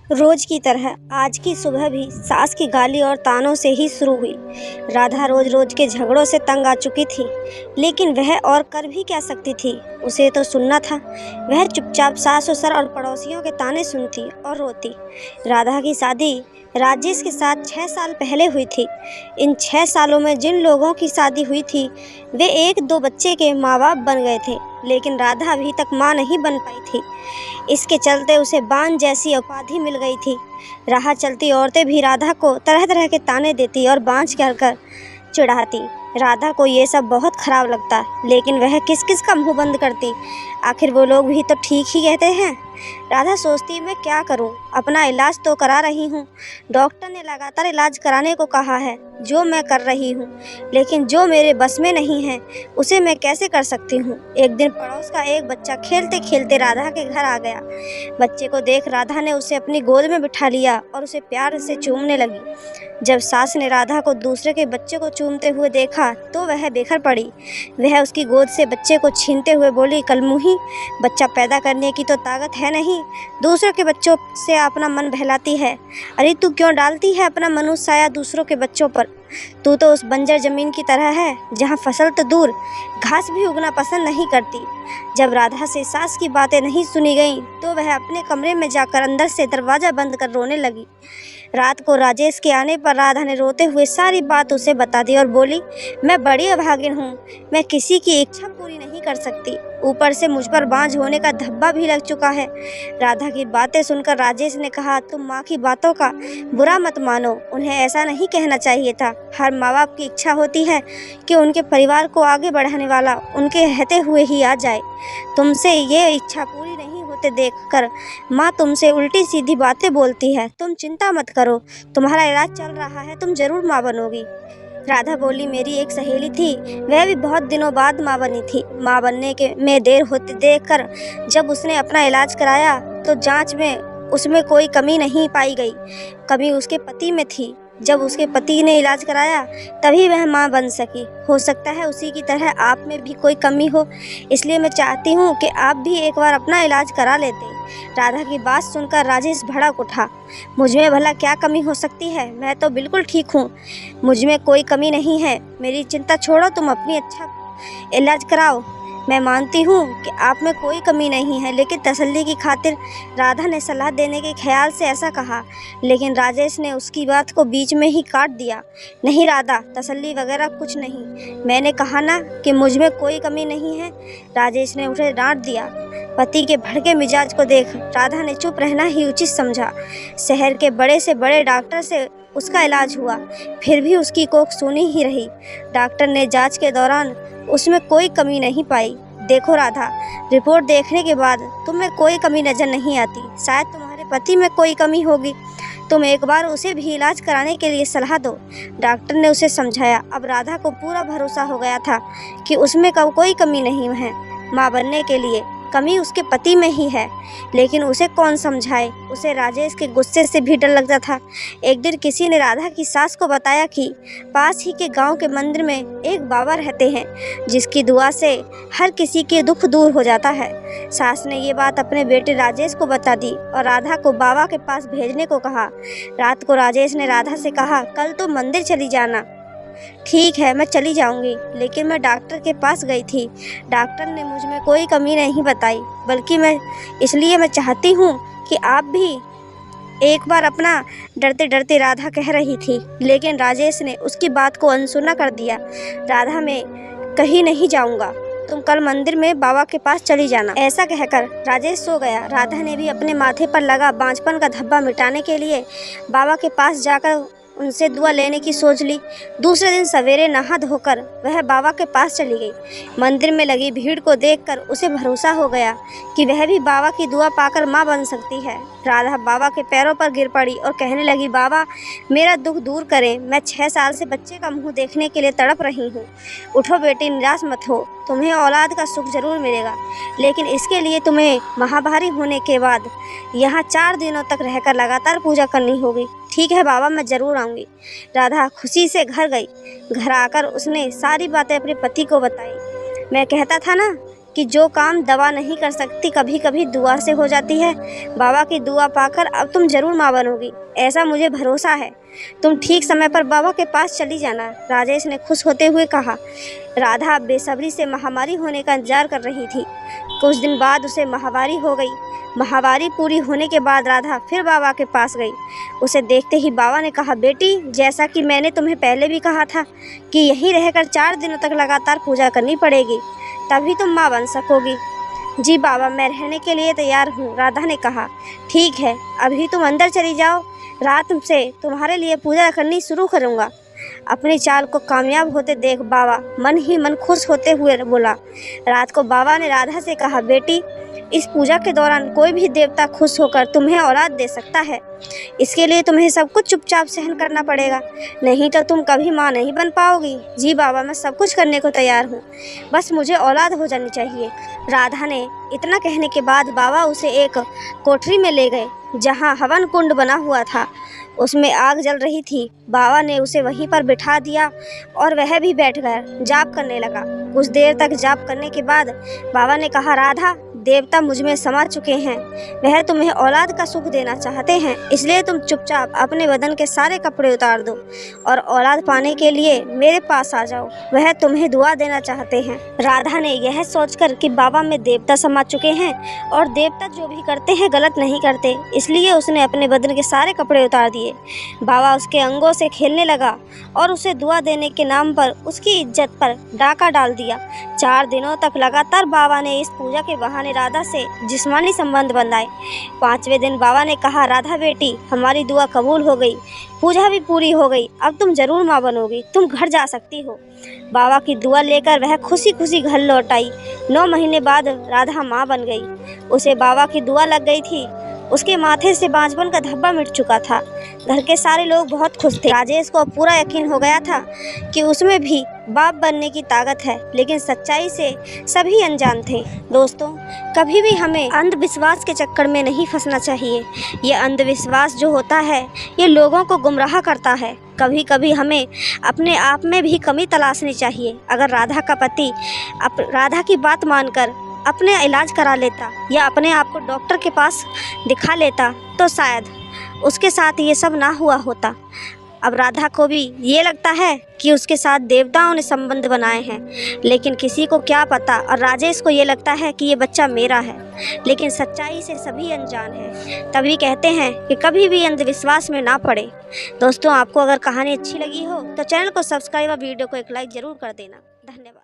रोज की तरह आज की सुबह भी सास की गाली और तानों से ही शुरू हुई। राधा रोज रोज के झगड़ों से तंग आ चुकी थी, लेकिन वह और कर भी क्या सकती थी। उसे तो सुनना था। वह चुपचाप सास ससुर और पड़ोसियों के ताने सुनती और रोती। राधा की शादी राजेश के साथ 6 साल पहले हुई थी। इन 6 सालों में जिन लोगों की शादी हुई थी वे 1-2 बच्चे के माँ बाप बन गए थे, लेकिन राधा अभी तक माँ नहीं बन पाई थी। इसके चलते उसे बान जैसी उपाधि मिल गई थी। राह चलती औरतें भी राधा को तरह तरह के ताने देती और बांझ कहकर चिढ़ाती। राधा को ये सब बहुत खराब लगता, लेकिन वह किस किस का मुंह बंद करती। आखिर वो लोग भी तो ठीक ही कहते हैं। राधा सोचती, मैं क्या करूं? अपना इलाज तो करा रही हूं। डॉक्टर ने लगातार इलाज कराने को कहा है, जो मैं कर रही हूं, लेकिन जो मेरे बस में नहीं है उसे मैं कैसे कर सकती हूं। एक दिन पड़ोस का एक बच्चा खेलते खेलते राधा के घर आ गया। बच्चे को देख राधा ने उसे अपनी गोद में बिठा लिया और उसे प्यार से चूमने लगी। जब सास ने राधा को दूसरे के बच्चे को चूमते हुए देखा तो वह बेखर पड़ी। वह उसकी गोद से बच्चे को छीनते हुए बोली, कलमुही, बच्चा पैदा करने की तो ताकत है नहीं, दूसरों के बच्चों से अपना मन बहलाती है। अरे तू क्यों डालती है अपना मनुष्य साया दूसरों के बच्चों पर? तू तो उस बंजर जमीन की तरह है जहाँ फसल तो दूर घास भी उगना पसंद नहीं करती। जब राधा से सास की बातें नहीं सुनी गईं तो वह अपने कमरे में जाकर अंदर से दरवाज़ा बंद कर रोने लगी। रात को राजेश के आने पर राधा ने रोते हुए सारी बात उसे बता दी और बोली, मैं बड़ी अभागिन हूँ, मैं किसी की इच्छा पूरी नहीं कर सकती, ऊपर से मुझ पर बांझ होने का धब्बा भी लग चुका है। राधा की बातें सुनकर राजेश ने कहा, तुम माँ की बातों का बुरा मत मानो, उन्हें ऐसा नहीं कहना चाहिए था। हर माँ बाप की इच्छा होती है कि उनके परिवार को आगे बढ़ाने वाला उनके रहते हुए ही आ जाए। तुमसे ये इच्छा पूरी नहीं होते देखकर माँ तुमसे उल्टी सीधी बातें बोलती है। तुम चिंता मत करो, तुम्हारा इलाज चल रहा है, तुम जरूर माँ बनोगी। राधा बोली, मेरी एक सहेली थी, वह भी बहुत दिनों बाद माँ बनी थी। माँ बनने के में देर होते देखकर जब उसने अपना इलाज कराया तो जांच में उसमें कोई कमी नहीं पाई गई। कमी उसके पति में थी। जब उसके पति ने इलाज कराया तभी वह माँ बन सकी। हो सकता है उसी की तरह आप में भी कोई कमी हो, इसलिए मैं चाहती हूँ कि आप भी एक बार अपना इलाज करा लेते। राधा की बात सुनकर राजेश भड़क उठा। मुझ में भला क्या कमी हो सकती है? मैं तो बिल्कुल ठीक हूँ, मुझ में कोई कमी नहीं है। मेरी चिंता छोड़ो, तुम अपनी अच्छा इलाज कराओ। मैं मानती हूँ कि आप में कोई कमी नहीं है, लेकिन तसल्ली की खातिर राधा ने सलाह देने के ख्याल से ऐसा कहा, लेकिन राजेश ने उसकी बात को बीच में ही काट दिया। नहीं राधा, तसल्ली वगैरह कुछ नहीं, मैंने कहा ना कि मुझ में कोई कमी नहीं है। राजेश ने उसे डांट दिया। पति के भड़के मिजाज को देख राधा ने चुप रहना ही उचित समझा। शहर के बड़े से बड़े डॉक्टर से उसका इलाज हुआ, फिर भी उसकी कोख सूनी ही रही। डॉक्टर ने जांच के दौरान उसमें कोई कमी नहीं पाई। देखो राधा, रिपोर्ट देखने के बाद तुम में कोई कमी नजर नहीं आती। शायद तुम्हारे पति में कोई कमी होगी, तुम एक बार उसे भी इलाज कराने के लिए सलाह दो। डॉक्टर ने उसे समझाया। अब राधा को पूरा भरोसा हो गया था कि उसमें कोई कमी नहीं है। माँ बनने के लिए कमी उसके पति में ही है, लेकिन उसे कौन समझाए। उसे राजेश के गुस्से से भी डर लगता था। एक दिन किसी ने राधा की सास को बताया कि पास ही के गांव के मंदिर में एक बाबा रहते हैं, जिसकी दुआ से हर किसी के दुख दूर हो जाता है। सास ने ये बात अपने बेटे राजेश को बता दी और राधा को बाबा के पास भेजने को कहा। रात को राजेश ने राधा से कहा, कल तो मंदिर चली जाना। ठीक है, मैं चली जाऊंगी, लेकिन मैं डॉक्टर के पास गई थी, डॉक्टर ने मुझ में कोई कमी नहीं बताई, बल्कि मैं चाहती हूँ कि आप भी एक बार अपना। डरते डरते राधा कह रही थी, लेकिन राजेश ने उसकी बात को अनसुना कर दिया। राधा, मैं कहीं नहीं जाऊंगा, तुम कल मंदिर में बाबा के पास चली जाना। ऐसा कहकर राजेश सो गया। राधा ने भी अपने माथे पर लगा बांझपन का धब्बा मिटाने के लिए बाबा के पास जाकर उनसे दुआ लेने की सोच ली। दूसरे दिन सवेरे नहा धोकर वह बाबा के पास चली गई। मंदिर में लगी भीड़ को देखकर उसे भरोसा हो गया कि वह भी बाबा की दुआ पाकर माँ बन सकती है। राधा बाबा के पैरों पर गिर पड़ी और कहने लगी, बाबा, मेरा दुख दूर करें, मैं 6 साल से बच्चे का मुंह देखने के लिए तड़प रही हूँ। उठो बेटी, निराश मत हो, तुम्हें औलाद का सुख जरूर मिलेगा, लेकिन इसके लिए तुम्हें महाभारी होने के बाद यहाँ 4 दिनों तक रहकर लगातार पूजा करनी होगी। ठीक है बाबा, मैं ज़रूर आऊँगी। राधा खुशी से घर गई। घर आकर उसने सारी बातें अपने पति को बताई। मैं कहता था ना कि जो काम दवा नहीं कर सकती कभी कभी दुआ से हो जाती है। बाबा की दुआ पाकर अब तुम जरूर माँ बनोगी, ऐसा मुझे भरोसा है। तुम ठीक समय पर बाबा के पास चली जाना, राजेश ने खुश होते हुए कहा। राधा बेसब्री से महावारी होने का इंतजार कर रही थी। कुछ दिन बाद उसे महावारी हो गई। महावारी पूरी होने के बाद राधा फिर बाबा के पास गई। उसे देखते ही बाबा ने कहा, बेटी, जैसा कि मैंने तुम्हें पहले भी कहा था कि यहीं रहकर 4 दिनों तक लगातार पूजा करनी पड़ेगी, तभी तुम माँ बन सकोगी। जी बाबा, मैं रहने के लिए तैयार हूँ, राधा ने कहा। ठीक है, अभी तुम अंदर चली जाओ, रात से तुम्हारे लिए पूजा करनी शुरू करूँगा। अपनी चाल को कामयाब होते देख बाबा मन ही मन खुश होते हुए बोला। रात को बाबा ने राधा से कहा, बेटी, इस पूजा के दौरान कोई भी देवता खुश होकर तुम्हें औलाद दे सकता है। इसके लिए तुम्हें सब कुछ चुपचाप सहन करना पड़ेगा, नहीं तो तुम कभी माँ नहीं बन पाओगी। जी बाबा, मैं सब कुछ करने को तैयार हूँ, बस मुझे औलाद हो जानी चाहिए। राधा ने इतना कहने के बाद बाबा उसे एक कोठरी में ले गए जहाँ हवन कुंड बना हुआ था। उसमें आग जल रही थी। बाबा ने उसे वहीं पर बिठा दिया और वह भी बैठकर जाप करने लगा। कुछ देर तक जाप करने के बाद बाबा ने कहा, राधा, देवता मुझ में समा चुके हैं। वह तुम्हें औलाद का सुख देना चाहते हैं, इसलिए तुम चुपचाप अपने बदन के सारे कपड़े उतार दो और औलाद पाने के लिए मेरे पास आ जाओ। वह तुम्हें दुआ देना चाहते हैं। राधा ने यह सोचकर कि बाबा में देवता समा चुके हैं और देवता जो भी करते हैं गलत नहीं करते, इसलिए उसने अपने बदन के सारे कपड़े उतार दिए। बाबा उसके अंगों से खेलने लगा और उसे दुआ देने के नाम पर उसकी इज्जत पर डाका डाल दिया। 4 दिनों तक लगातार बाबा ने इस पूजा के बहाने राधा से जिस्मानी संबंध बनाए। 5वें दिन बाबा ने कहा, राधा बेटी, हमारी दुआ कबूल हो गई, पूजा भी पूरी हो गई, अब तुम जरूर माँ बनोगी, तुम घर जा सकती हो। बाबा की दुआ लेकर वह खुशी खुशी घर लौट आई। 9 महीने बाद राधा माँ बन गई। उसे बाबा की दुआ लग गई थी। उसके माथे से बांझपन का धब्बा मिट चुका था। घर के सारे लोग बहुत खुश थे। राजेश को पूरा यकीन हो गया था कि उसमें भी बाप बनने की ताकत है, लेकिन सच्चाई से सभी अनजान थे। दोस्तों, कभी भी हमें अंधविश्वास के चक्कर में नहीं फंसना चाहिए। ये अंधविश्वास जो होता है, ये लोगों को गुमराह करता है। कभी कभी हमें अपने आप में भी कमी तलाशनी चाहिए। अगर राधा का पति राधा की बात मानकर अपने इलाज करा लेता या अपने आप को डॉक्टर के पास दिखा लेता तो शायद उसके साथ ये सब ना हुआ होता। अब राधा को भी ये लगता है कि उसके साथ देवताओं ने संबंध बनाए हैं, लेकिन किसी को क्या पता। और राजेश को ये लगता है कि ये बच्चा मेरा है, लेकिन सच्चाई से सभी अनजान हैं। तभी कहते हैं कि कभी भी अंधविश्वास में ना पड़े। दोस्तों, आपको अगर कहानी अच्छी लगी हो तो चैनल को सब्सक्राइब और वीडियो को एक लाइक ज़रूर कर देना। धन्यवाद।